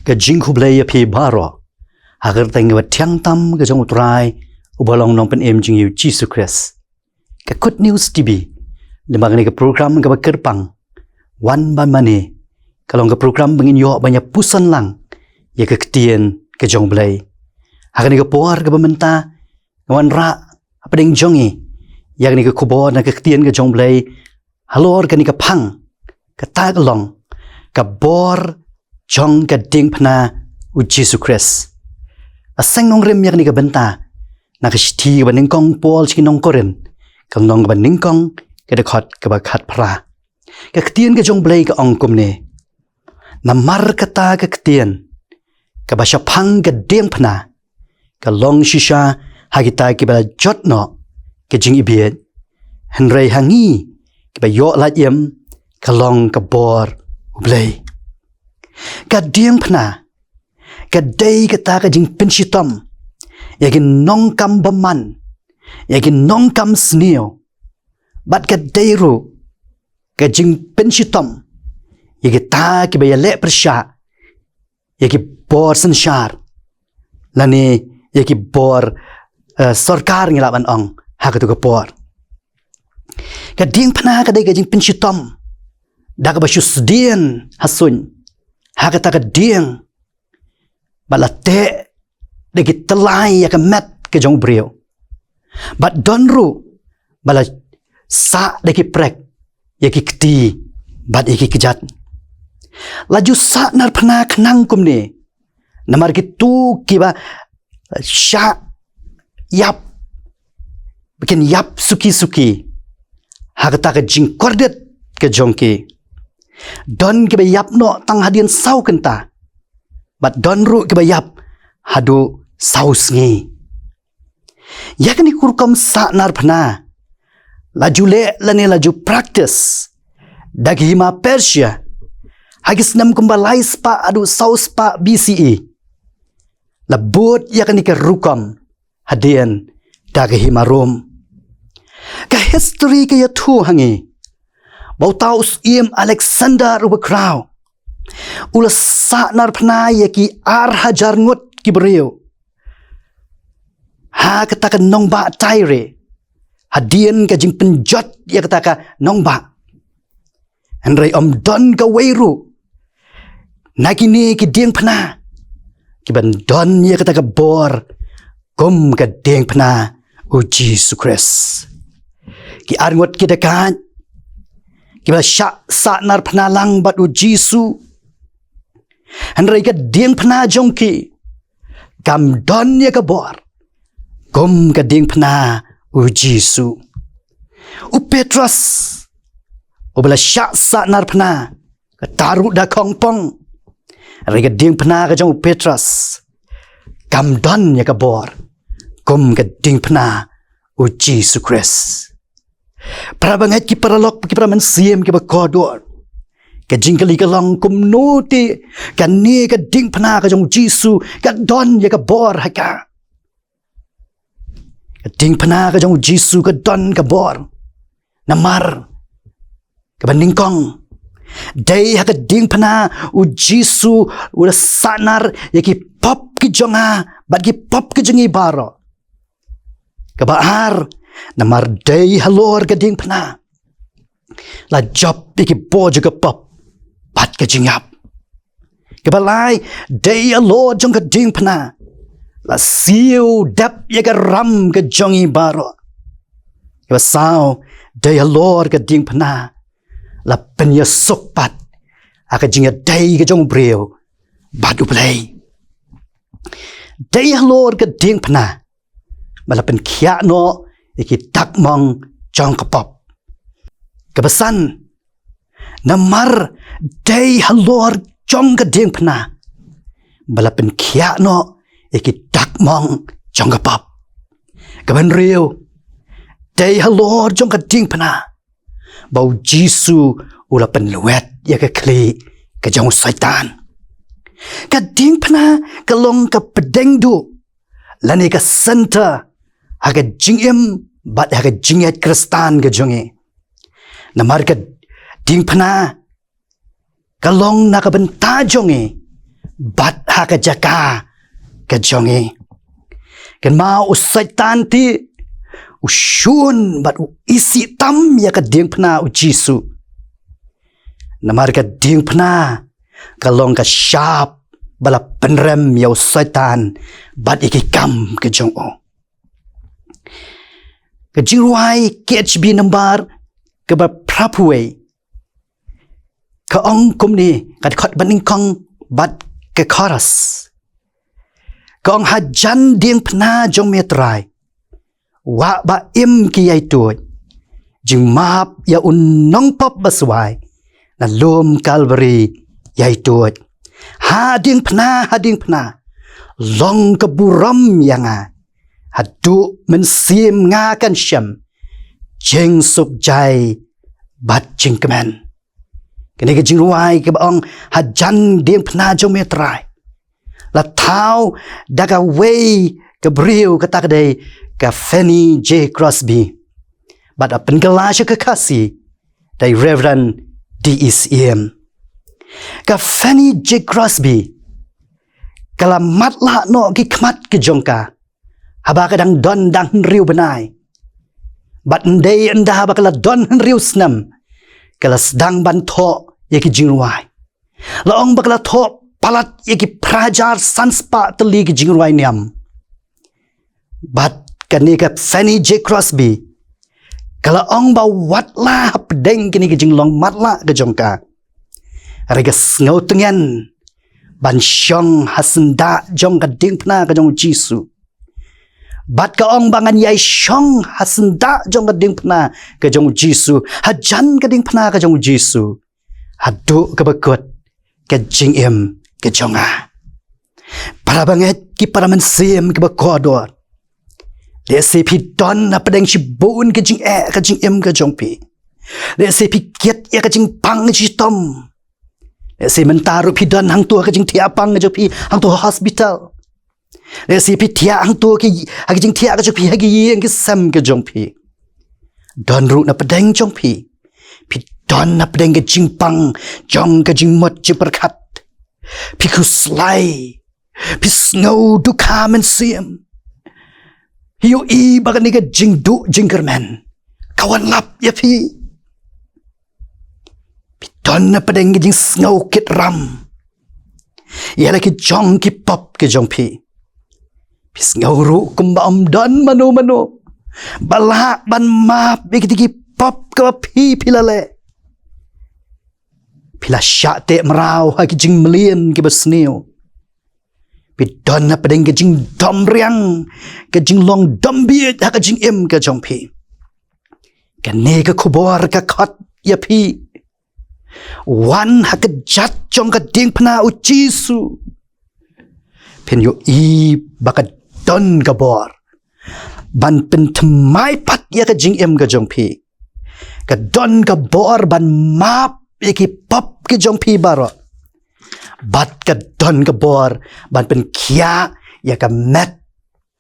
ke jingku blaya pi baro agar tengah tiang tam ke jong utrai ubalong nong pen em jing yu Jesus Christ ke Good News TV lembaga ni ke program ke kerpang wan ban mane kalau ke program bengin yo banyak pusan lang ya ke ketien ke jong blay agar ni ke puar ke bementa wan ra apa ding jongi yang ni ke kubor na ke ketien ke jong blay halor ke ni ke pang ke taglong ke bor jong ke ding pna u Jesus Christ aseng nong rem yang ni ke benta na ke shti ke ningkong pol chi nong koren kang nong ke ningkong ke dekot ke bakat pra ke ketien ke jong blay ke ongkum ne na mar kata ke ketien ke basya pang ke ding pna ke long shisha hagita ke bala jotno ke jing ibiet henrei hangi ke ba yo la yem ke long ke bor blay ka ding pna ka day kata ka jing penshitom yagin nong kam baman yagin nong kam sneo bat ka day ru ka jing penshitom yagi ta ki ba yale persha yagi bor senshar lani yagi bor sarkar ngilaban ong hakatu ka bor ka ding pna ka day ka jing penshitom da ka ba shusdien hasun hakata ka ding balate degi telai ya ka met ke jong brio bat donru bala sa degi prek ya ki kti bat iki kejat laju sa nar pna knang kumni namar ki tu kiba sha yap bikin yap suki hakata ka jing kordet ke jong ki don kiba yap no tang hadian sau kenta bat don ru kiba yap hadu sau sngi yakni kurkom sa nar phna laju le lane laju practice dagi hima Persia hagis nam kumbalai spa adu sau spa BCE labut yakni ke rukom hadian dagi hima Rom ka history ke yatu hangi bautaus iem Alexander ubakrau ulas sa nar pna yaki ar hajar ngut kibreu ha kata ka nong ba taire hadien ka jing penjot ya kata ka nong ba andrai om don ka weiru nakini ki dieng pna ki ban don ya kata ka bor kom ka dieng pna u Jesus Christ ki ar ngut ki dekat kiba syak sa nar pna lang bat u Jisu andrai ka dieng pna jongki kam don ya ka bor kom ka dieng pna u Jisu u Petrus u bala syak sa nar pna ka taru da kongpong andrai ka dieng pna ka jong u Petrus kam don ya ka bor kom ka dieng pna u Jisu Christ para bangat ki para lok ki para mansiem ki ba kodor ka jingkali ka lang kumnuti ka ni ka ding pna ka jong Jisu ka don ya ka bor haka ka ding pna ka jong Jisu ka don ka bor namar ka baningkong day ha ka ding pna u Jisu u sanar ya ki pop ki jonga bat ki pop ki jongi baro ka baar namar day halor ka ding pna la job iki bo juga pop pat ka jingap ka balai day halor jong ka ding pna la siu dap ya ka ram ka jongi baro ka sao day halor ka ding pna la penya sopat aka jinga day ka jong brio badu play day halor ka ding pna bala pen khia no iki tak mong jong kapop kebesan namar day halor jong ka ding pna bala pen khia no iki tak mong jong kapop keban riu day halor jong ka ding pna bau Jisu ula pen luet ya ka kli ka jong saitan ka ding pna ka long ka pedeng du lani ka center aga jingem bat aga jinget kristan ga jonge namar ka ding pna kalong na ka benta jonge bat haka jaka ka jongi kan mau usaitan ti usyun bat isi tam ya ka ding pna u Jisu namar ka ding pna kalong ka syap bala penrem ya usaitan bat iki kam ka jong o ka jingruai KHB nambar ka ba prapuai ka ong kum ni ka khot baning kong bat ke chorus kong hajan ding pna jong metrai wa ba im ki ai tu jing map ya unong pop baswai na lom Calvary yai tu ha ding pna long ke buram yanga hadu men sim nga kan syam jing suk jai bat jing kemen kini ke jing ruai ke baong hajan ding pna jong metrai la tau daga way ke briu ke takdai ke Fanny J. Crosby bat apen gelasya kekasih dari Reverend D.E.C.M. ke Fanny J. Crosby kala matla no ki kmat ke jongka haba kadang don dang riu benai bat ndai enda haba kala don riu snam kala sedang banto yaki jingruai laong bakala tho palat yaki prajar sanspa teli ki jingruai niam bat kani ka Fanny J. Crosby kala ong ba watla pedeng kini ki jinglong matla ke jongka rega ngau tengen ban syong hasenda jong ka ding pna ka jong Jisu bat ka ong bangan yai syong hasenda jong ka ding pna ka jong Jisu hajan ka ding pna ka jong Jisu hadu ke bekut ke jing em ke jonga para banget ki para mensim ke bekodor dia sepi don apa deng sibun ke jing em ke jong pi dia sepi kiat ya ke jing pang ji tom dia se mentaru pi don hang tua ke jing tia pang ke jong pi hang tua hospital dia sepi tia hang tua ke jing tia ke jong pi hagi yeng ke sam ke jong pi don ru na pedeng jong pi don na pedeng ke jing pang jong ke jing mot ji berkat pi ku slai pi snow du kamen sim hiu i bagan ni ke jing du jingkerman kawan lap ya pi don na pedeng ke jing snow kit ram ya lagi jong ki pop ke jong pi snow ru kumba om don mano balak ban map ki pop ke pi pilale pila syak te merau haki jing melien ke besneu pi don na pedeng ke jing dom riang ke jing long dom biet haka jing em ke jong pi ke ne ke kubor ke khot ya pi wan haka jat jong ke ding pna u Jisu pen yo i baka don ke bor ban pen temai pat ya ke jing em ke jong pi ke don ke bor ban map iki pop ke jong pi baro bat ke don ke bor ban pen kia ya ke met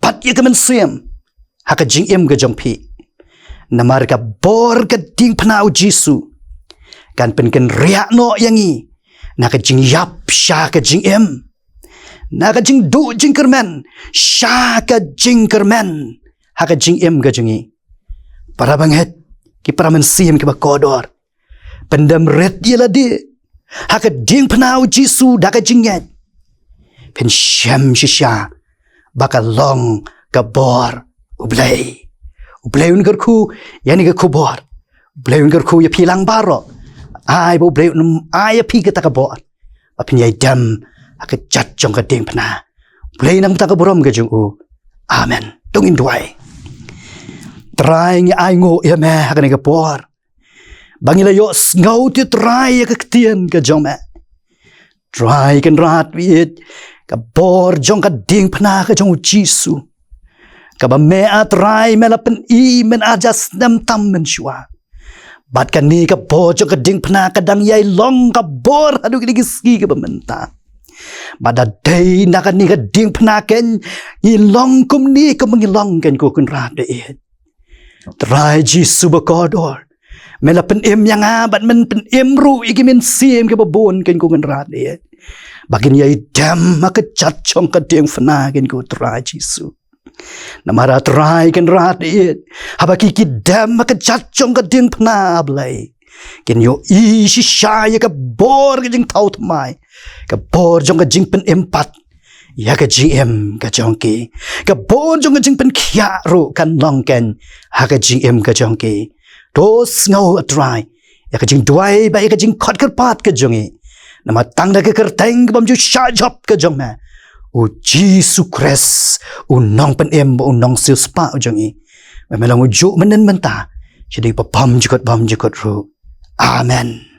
pat ya ke mensim haka jing em ke jong pi namar ke bor ke ding pna u Jisu kan pen ken riak no yangi na ke jing yap sha ke jing em na ke jing du jing kermen sha ke jing kermen haka jing em ke jingi para banget ki para mensim ke bakodor pendam red dia lah dia haka ding penau Jisu daka jinget pen syam shisha baka long ke bor ublay un gerku yani ke kubor ublay un gerku ya pilang baro ai bo ublay ai pi ke tak bor apin yai dam haka jat jong ke ding pena ublay nang tak borom ke jung u amen dong in duai trying ai ngo ya me haka ne ke bor bangila yo ngau ti try ke ketien ke jong me try kan rat wit ka bor jong ka ding pna ke jong Jisu ka ba me a try me la pen i men a just nam tam men shwa bat kan ni ka bor jong ka ding pna ka dang yai long ka bor adu ki ski ke bementa bada day na ka ni ka ding pna ken i long kum ni ka mangilong ken ko kun rat de try Jisu ba kodor Mela pen em yang abat men pen em ru igi men siem ke babon ken ko ngan dia. Bagin yai dam maka chat chong ka ding fana ken ko trai Jisu. Namara trai ken rat dia. Habaki ki dam maka chat chong ka ding fana blai. Ken yo i shi shay ka bor ka jing tau tmai. Ka bor jong ka jing pen empat. Ya ka GM ka jongki. Ka bor jong ka jing pen kya ru kan long ken. Ha ka GM ka jongki. Dos ngau atrai ya ka jing duai ba ya ka jing khot pat ka jongi nama tang da ka kerteng bam ju sha job ka jong ma u Jisu Christ u nong pen em u nong sil spa jongi me melang u ju menen menta jadi bam jukot ru amen.